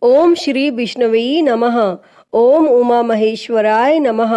ओम श्री विष्णवे नमः। ओम उमा महेश्वराय नमः।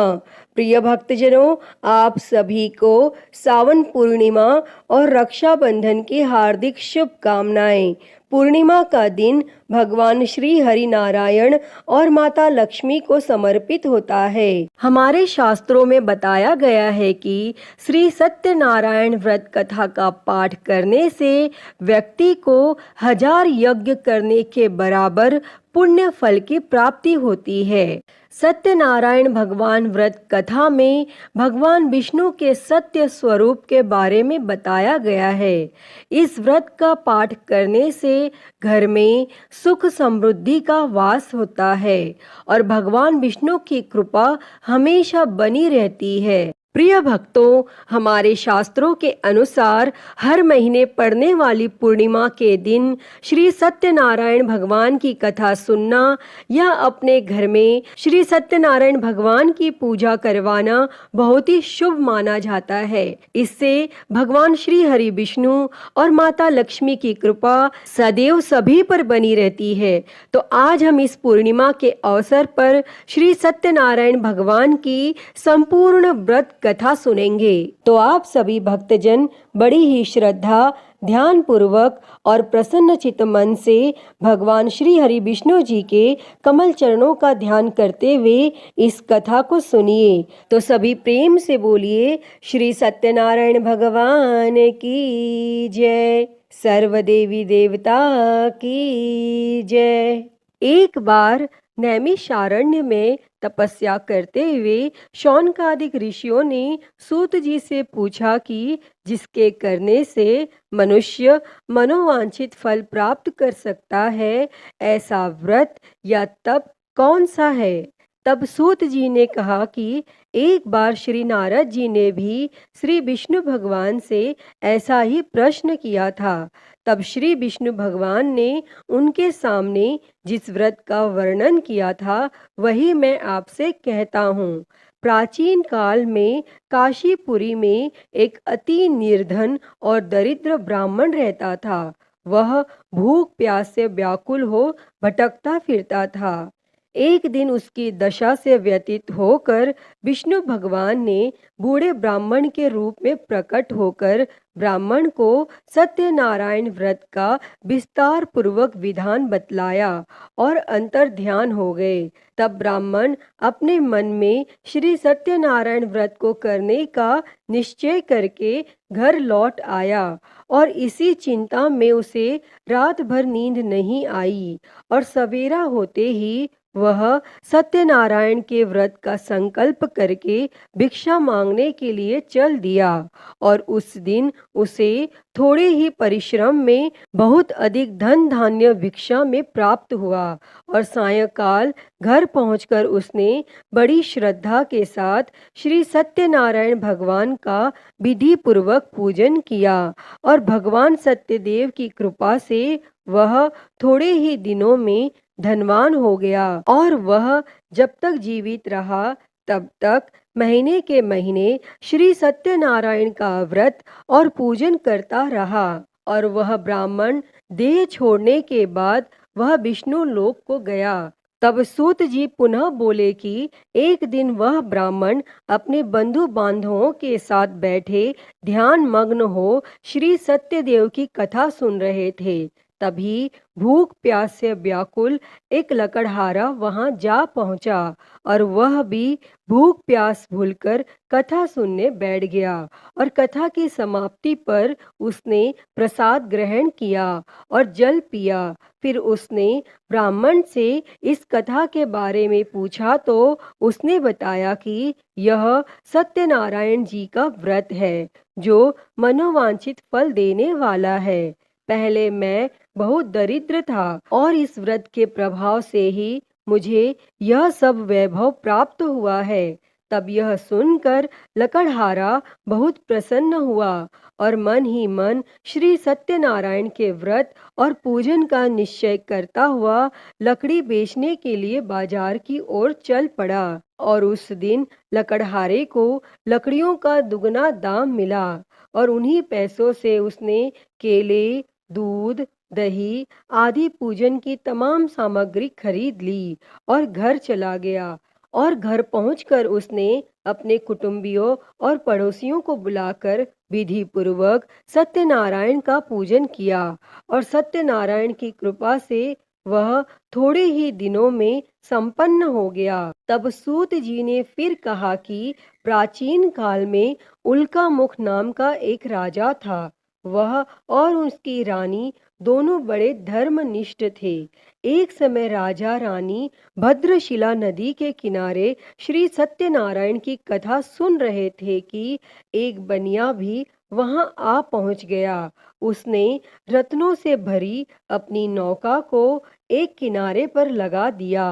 प्रिय भक्तजनों, आप सभी को सावन पूर्णिमा और रक्षाबंधन की हार्दिक शुभकामनाएं। पूर्णिमा का दिन भगवान श्री हरि नारायण और माता लक्ष्मी को समर्पित होता है। हमारे शास्त्रों में बताया गया है कि श्री सत्यनारायण व्रत कथा का पाठ करने से व्यक्ति को 1000 यज्ञ करने के बराबर पुण्य फल की प्राप्ति होती है। सत्यनारायण भगवान व्रत कथा में भगवान विष्णु के सत्य स्वरूप के बारे में बताया गया है। इस व्रत का पाठ करने से घर में सुख समृद्धि का वास होता है और भगवान विष्णु की कृपा हमेशा बनी रहती है। प्रिय भक्तों, हमारे शास्त्रों के अनुसार हर महीने पड़ने वाली पूर्णिमा के दिन श्री सत्यनारायण भगवान की कथा सुनना या अपने घर में श्री सत्यनारायण भगवान की पूजा करवाना बहुत ही शुभ माना जाता है। इससे भगवान श्री हरि विष्णु और माता लक्ष्मी की कृपा सदैव सभी पर बनी रहती है। तो आज हम इस पूर्णिमा के अवसर पर श्री सत्यनारायण भगवान की संपूर्ण व्रत कथा सुनेंगे। तो आप सभी भक्तजन बड़ी ही श्रद्धा, ध्यान पूर्वक और प्रसन्न चित्त मन से भगवान श्री हरि विष्णु जी के कमल चरणों का ध्यान करते हुए इस कथा को सुनिए। तो सभी प्रेम से बोलिए, श्री सत्यनारायण भगवान की जय, सर्व देवी देवता की जय। एक बार नैमिषारण्य में तपस्या करते हुए शौनकादिक ऋषियों ने सूत जी से पूछा कि जिसके करने से मनुष्य मनोवांछित फल प्राप्त कर सकता है, ऐसा व्रत या तप कौन सा है। तब सूत जी ने कहा कि एक बार श्री नारद जी ने भी श्री विष्णु भगवान से ऐसा ही प्रश्न किया था। तब श्री विष्णु भगवान ने उनके सामने जिस व्रत का वर्णन किया था वही मैं आपसे कहता हूँ। प्राचीन काल में काशीपुरी में एक अति निर्धन और दरिद्र ब्राह्मण रहता था। वह भूख प्यास से व्याकुल हो भटकता फिरता था। एक दिन उसकी दशा से व्यतीत होकर विष्णु भगवान ने बूढ़े ब्राह्मण के रूप में प्रकट होकर ब्राह्मण को सत्यनारायण व्रत का विस्तार पूर्वक विधान बतलाया और अंतर ध्यान हो गए। तब ब्राह्मण अपने मन में श्री सत्यनारायण व्रत को करने का निश्चय करके घर लौट आया और इसी चिंता में उसे रात भर नींद नहीं आई और सवेरा होते ही वह सत्यनारायण के व्रत का संकल्प करके भिक्षा मांगने के लिए चल दिया और उस दिन उसे थोड़े ही परिश्रम में बहुत अधिक धन धान्य भिक्षा में प्राप्त हुआ और सायंकाल घर पहुंचकर उसने बड़ी श्रद्धा के साथ श्री सत्यनारायण भगवान का विधि पूर्वक पूजन किया और भगवान सत्यदेव की कृपा से वह थोड़े ही दिनों में धनवान हो गया और वह जब तक जीवित रहा तब तक महीने के महीने श्री सत्यनारायण का व्रत और पूजन करता रहा। और वह ब्राह्मण देह छोड़ने के बाद वह विष्णु लोक को गया। तब सूत जी पुनः बोले कि एक दिन वह ब्राह्मण अपने बंधु बांधवों के साथ बैठे ध्यान मग्न हो श्री सत्यदेव की कथा सुन रहे थे। तभी भूख प्यास से व्याकुल एक लकड़हारा वहां जा पहुंचा और वह भी भूख प्यास भूलकर कथा सुनने बैठ गया और कथा की समाप्ति पर उसने प्रसाद ग्रहण किया और जल पिया। फिर उसने ब्राह्मण से इस कथा के बारे में पूछा तो उसने बताया कि यह सत्यनारायण जी का व्रत है जो मनोवांछित फल देने वाला है। पहले मैं बहुत दरिद्र था और इस व्रत के प्रभाव से ही मुझे यह सब वैभव प्राप्त हुआ है। तब यह सुनकर लकड़हारा बहुत प्रसन्न हुआ और मन ही मन श्री सत्यनारायण के व्रत और पूजन का निश्चय करता हुआ लकड़ी बेचने के लिए बाजार की ओर चल पड़ा और उस दिन लकड़हारे को लकड़ियों का दुगना दाम मिला और उन्हीं पैसों से उसने केले, दूध, दही आदि पूजन की तमाम सामग्री खरीद ली और घर चला गया। और घर पहुंचकर उसने अपने कुटुंबियों और पड़ोसियों को बुलाकर विधि पूर्वक सत्यनारायण का पूजन किया। और सत्यनारायण की कृपा से वह थोड़े ही दिनों में संपन्न हो गया। तब सूत जी ने फिर कहा कि प्राचीन काल में उल्का मुख नाम का एक राजा था। वह और उसकी रानी दोनों बड़े धर्मनिष्ठ थे। एक समय राजा रानी भद्रशिला नदी के किनारे श्री सत्यनारायण की कथा सुन रहे थे कि एक बनिया भी वहां आ पहुंच गया। उसने रत्नों से भरी अपनी नौका को एक किनारे पर लगा दिया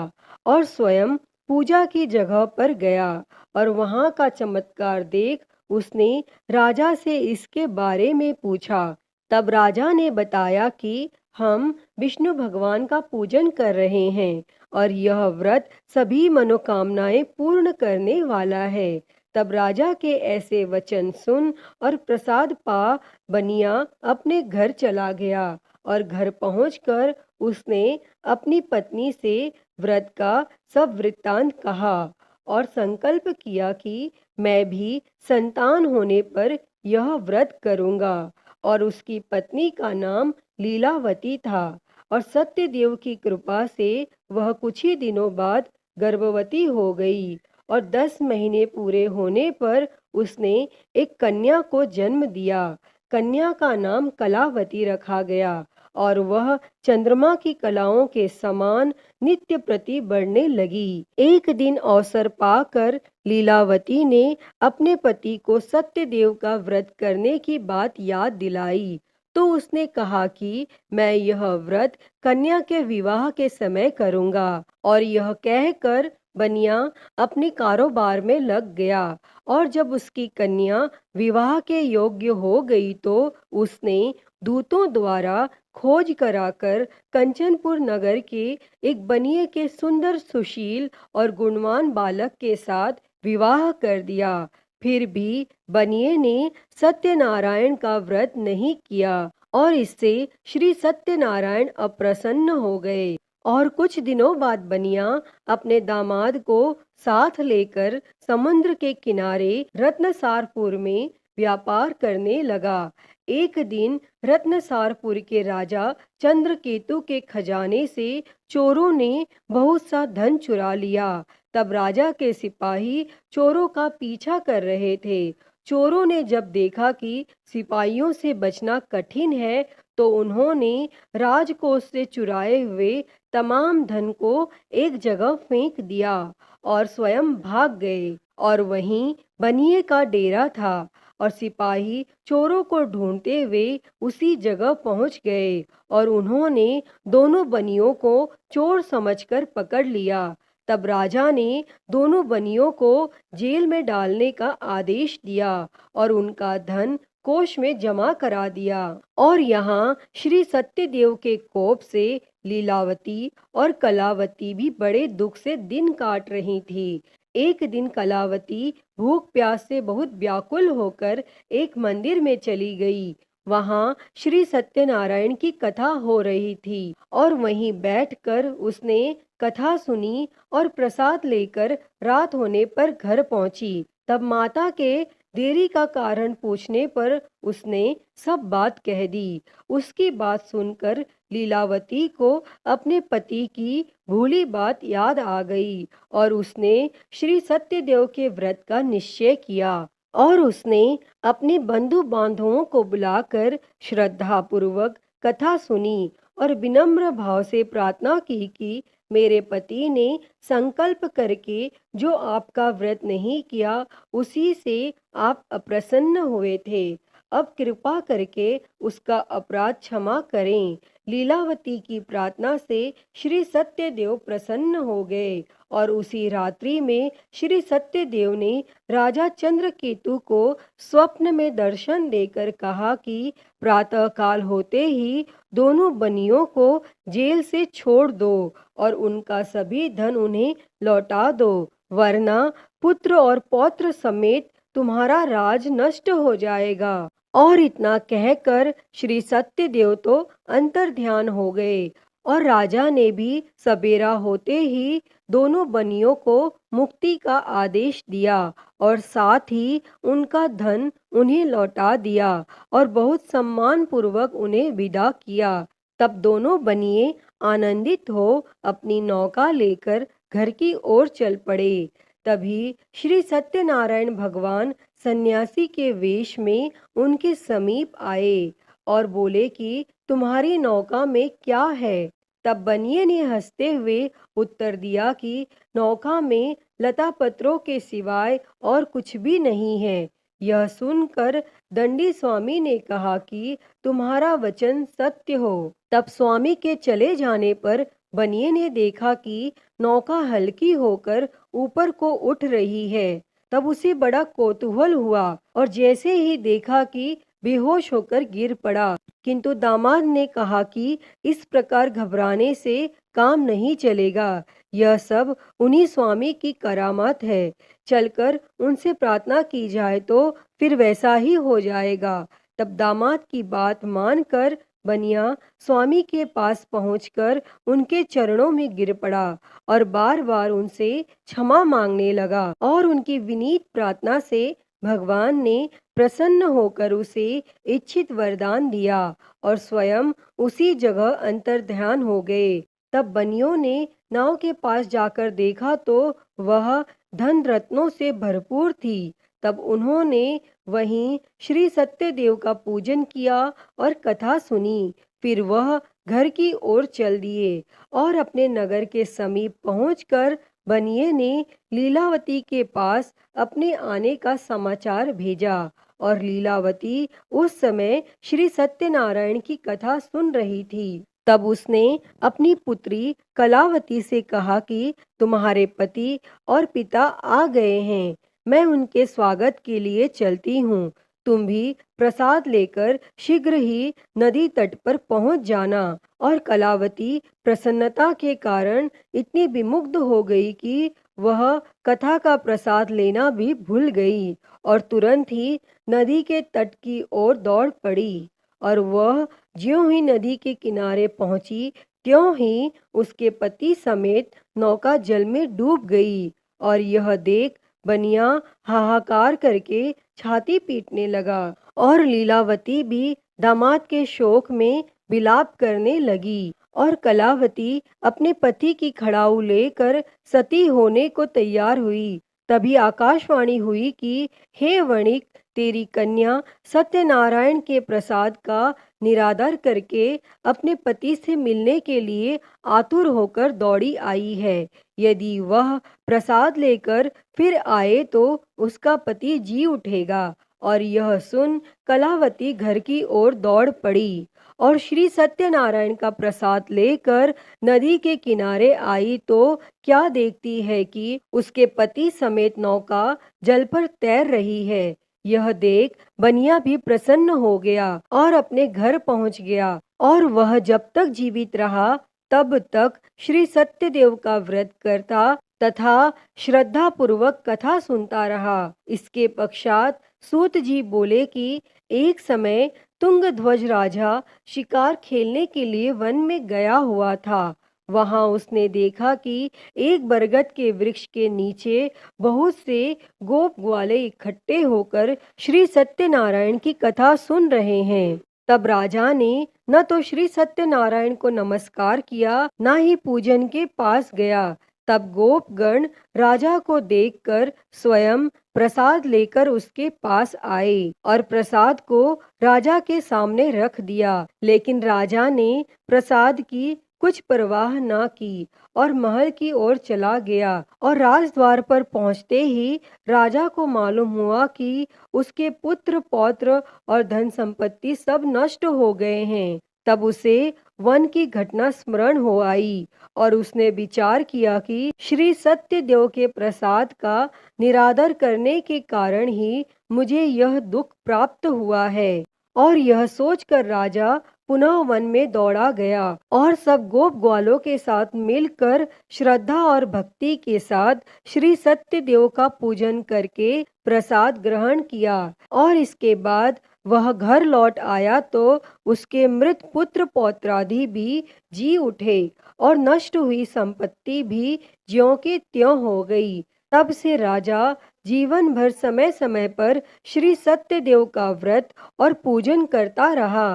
और स्वयं पूजा की जगह पर गया। और वहां का चमत्कार देख उसने राजा से इसके बारे में पूछा। तब राजा ने बताया कि हम विष्णु भगवान का पूजन कर रहे हैं और यह व्रत सभी मनोकामनाएं पूर्ण करने वाला है। तब राजा के ऐसे वचन सुन और प्रसाद पा बनिया अपने घर चला गया। और घर पहुंचकर उसने अपनी पत्नी से व्रत का सब वृत्तांत कहा और संकल्प किया कि मैं भी संतान होने पर यह व्रत करूंगा। और उसकी पत्नी का नाम लीलावती था। और सत्यदेव की कृपा से वह कुछ ही दिनों बाद गर्भवती हो गई। और 10 महीने पूरे होने पर उसने एक कन्या को जन्म दिया। कन्या का नाम कलावती रखा गया और वह चंद्रमा की कलाओं के समान नित्य प्रति बढ़ने लगी। एक दिन अवसर पाकर लीलावती ने अपने पति को सत्यदेव का व्रत करने की बात याद दिलाई। तो उसने कहा कि मैं यह व्रत कन्या के विवाह के समय करूंगा। और यह कहकर बनिया अपने कारोबार में लग गया। और जब उसकी कन्या विवाह के योग्य हो गई तो उसने दूतों द्वारा खोज कराकर कंचनपुर नगर के एक बनिए के सुंदर सुशील और गुणवान बालक के साथ विवाह कर दिया। फिर भी बनिए ने सत्यनारायण का व्रत नहीं किया और इससे श्री सत्यनारायण अप्रसन्न हो गए। और कुछ दिनों बाद बनिया अपने दामाद को साथ लेकर समुद्र के किनारे रत्नसारपुर में व्यापार करने लगा। एक दिन रत्नसारपुर के राजा चंद्रकेतु के खजाने से चोरों ने बहुत सा धन चुरा लिया। तब राजा के सिपाही चोरों का पीछा कर रहे थे। चोरों ने जब देखा कि सिपाहियों से बचना कठिन है तो उन्होंने राजकोष से चुराए हुए तमाम धन को एक जगह फेंक दिया और स्वयं भाग गए। और वहीं बनिए का डेरा था और सिपाही चोरों को ढूंढते हुए उसी जगह पहुंच गए और उन्होंने दोनों बनियों को चोर समझकर पकड़ लिया। तब राजा ने दोनों बनियों को जेल में डालने का आदेश दिया और उनका धन कोष में जमा करा दिया। और यहाँ श्री सत्यदेव के कोप से लीलावती और कलावती भी बड़े दुख से दिन काट रही थी। एक दिन कलावती भूख प्यास से बहुत व्याकुल होकर एक मंदिर में चली गई। वहां श्री सत्यनारायण की कथा हो रही थी और वहीं बैठकर उसने कथा सुनी और प्रसाद लेकर रात होने पर घर पहुंची। तब माता के देरी का कारण पूछने पर उसने सब बात कह दी। उसकी बात सुनकर लीलावती को अपने पति की भूली बात याद आ गई और उसने श्री सत्यदेव के व्रत का निश्चय किया। और उसने अपने बंधु बांधवों को बुलाकर श्रद्धा पूर्वक कथा सुनी और विनम्र भाव से प्रार्थना की कि मेरे पति ने संकल्प करके जो आपका व्रत नहीं किया उसी से आप अप्रसन्न हुए थे। अब कृपा करके उसका अपराध क्षमा करें। लीलावती की प्रार्थना से श्री सत्यदेव प्रसन्न हो गए और उसी रात्रि में श्री सत्यदेव ने राजा चंद्रकेतु को स्वप्न में दर्शन देकर कहा कि प्रातः काल होते ही दोनों बनियों को जेल से छोड़ दो और उनका सभी धन उन्हें लौटा दो, वरना पुत्र और पौत्र समेत तुम्हारा राज नष्ट हो जाएगा। और इतना कहकर श्री सत्यदेव तो अंतर ध्यान हो गए और राजा ने भी सबेरा होते ही दोनों बनियों को मुक्ति का आदेश दिया और साथ ही उनका धन उन्हें लौटा दिया और बहुत सम्मान पूर्वक उन्हें विदा किया। तब दोनों बनिए आनंदित हो अपनी नौका लेकर घर की ओर चल पड़े। तभी श्री सत्यनारायण भगवान सन्यासी के वेश में उनके समीप आए और बोले कि तुम्हारी नौका में क्या है। तब बनिए ने हंसते हुए उत्तर दिया कि नौका में लता पत्रों के सिवाय और कुछ भी नहीं है। यह सुनकर दंडी स्वामी ने कहा कि तुम्हारा वचन सत्य हो। तब स्वामी के चले जाने पर बनिए ने देखा कि नौका हल्की होकर ऊपर को उठ रही है। तब उसे बड़ा कौतूहल हुआ और जैसे ही देखा कि बेहोश होकर गिर पड़ा। किंतु दामाद ने कहा कि इस प्रकार घबराने से काम नहीं चलेगा, यह सब उन्हीं स्वामी की करामात है। चलकर उनसे प्रार्थना की जाए तो फिर वैसा ही हो जाएगा। तब दामाद की बात मानकर बनिया स्वामी के पास पहुंचकर उनके चरणों में गिर पड़ा और बार बार उनसे क्षमा मांगने लगा और उनकी विनीत प्रार्थना से भगवान ने प्रसन्न होकर उसे इच्छित वरदान दिया और स्वयं उसी जगह अंतर्ध्यान हो गए। तब बनियों ने नाव के पास जाकर देखा तो वह धन रत्नों से भरपूर थी। तब उन्होंने वहीं श्री सत्यदेव का पूजन किया और कथा सुनी। फिर वह घर की ओर चल दिए और अपने नगर के समीप पहुंचकर बनिए ने लीलावती के पास अपने आने का समाचार भेजा और लीलावती उस समय श्री सत्यनारायण की कथा सुन रही थी। तब उसने अपनी पुत्री कलावती से कहा कि तुम्हारे पति और पिता आ गए हैं, मैं उनके स्वागत के लिए चलती हूँ। तुम भी प्रसाद लेकर शीघ्र ही नदी तट पर पहुंच जाना। और कलावती प्रसन्नता के कारण इतनी विमुग्ध हो गई कि वह कथा का प्रसाद लेना भी भूल गई और तुरंत ही नदी के तट की ओर दौड़ पड़ी। और वह ज्यों ही नदी के किनारे पहुंची त्यों ही उसके पति समेत नौका जल में डूब गई। और यह देख बनिया हाहाकार करके छाती पीटने लगा और लीलावती भी दामाद के शोक में विलाप करने लगी। और कलावती अपने पति की खड़ाऊ लेकर सती होने को तैयार हुई। तभी आकाशवाणी हुई कि हे वणिक, तेरी कन्या सत्यनारायण के प्रसाद का निरादर करके अपने पति से मिलने के लिए आतुर होकर दौड़ी आई है। यदि वह प्रसाद लेकर फिर आए तो उसका पति जी उठेगा। और यह सुन कलावती घर की ओर दौड़ पड़ी और श्री सत्यनारायण का प्रसाद लेकर नदी के किनारे आई तो क्या देखती है कि उसके पति समेत नौका जल पर तैर रही है। यह देख बनिया भी प्रसन्न हो गया और अपने घर पहुंच गया। और वह जब तक जीवित रहा तब तक श्री सत्यदेव का व्रत करता तथा श्रद्धा पूर्वक कथा सुनता रहा। इसके पश्चात सूत जी बोले कि एक समय तुंगध्वज राजा शिकार खेलने के लिए वन में गया हुआ था। वहां उसने देखा कि एक बरगद के वृक्ष के नीचे बहुत से गोप ग्वाले इकट्ठे होकर श्री सत्यनारायण की कथा सुन रहे हैं। तब राजा ने न तो श्री सत्यनारायण को नमस्कार किया, न ही पूजन के पास गया। तब गोपगण राजा को देखकर स्वयं प्रसाद लेकर उसके पास आए और प्रसाद को राजा के सामने रख दिया। लेकिन राजा ने प्रसाद की कुछ परवाह न की और महल की ओर चला गया। और राजद्वार पर पहुंचते ही राजा को मालूम हुआ कि उसके पुत्र पौत्र और धन संपत्ति सब नष्ट हो गए हैं। तब उसे वन की घटना स्मरण हो आई और उसने विचार किया कि श्री सत्यदेव के प्रसाद का निरादर करने के कारण ही मुझे यह दुख प्राप्त हुआ है। और यह सोचकर राजा पुनः वन में दौड़ा गया और सब गोप ग्वालों के साथ मिलकर श्रद्धा और भक्ति के साथ श्री सत्यदेव का पूजन करके प्रसाद ग्रहण किया। और इसके बाद वह घर लौट आया तो उसके मृत पुत्र पौत्रादि भी जी उठे और नष्ट हुई संपत्ति भी ज्यों की त्यों हो गई। तब से राजा जीवन भर समय समय पर श्री सत्यदेव का व्रत और पूजन करता रहा।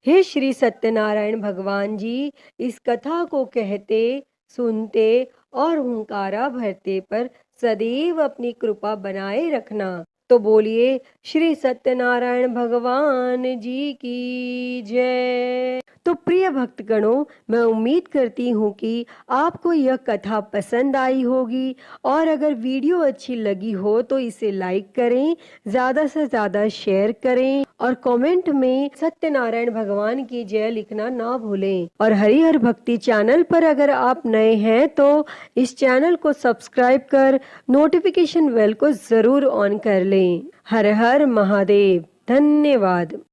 हे श्री सत्यनारायण भगवान जी, इस कथा को कहते, सुनते और हुंकारा भरते पर सदैव अपनी कृपा बनाए रखना। तो बोलिए श्री सत्यनारायण भगवान जी की जय। तो प्रिय भक्तगणों, मैं उम्मीद करती हूँ कि आपको यह कथा पसंद आई होगी और अगर वीडियो अच्छी लगी हो तो इसे लाइक करें, ज़्यादा से ज़्यादा शेयर करें और कमेंट में सत्यनारायण भगवान की जय लिखना ना भूलें। और हरिहर भक्ति चैनल पर अगर आप नए हैं तो इस चैनल को सब्सक्राइब कर नोटिफिकेशन बेल को ज़रूर ऑन कर लें। हर हर महादेव। धन्यवाद।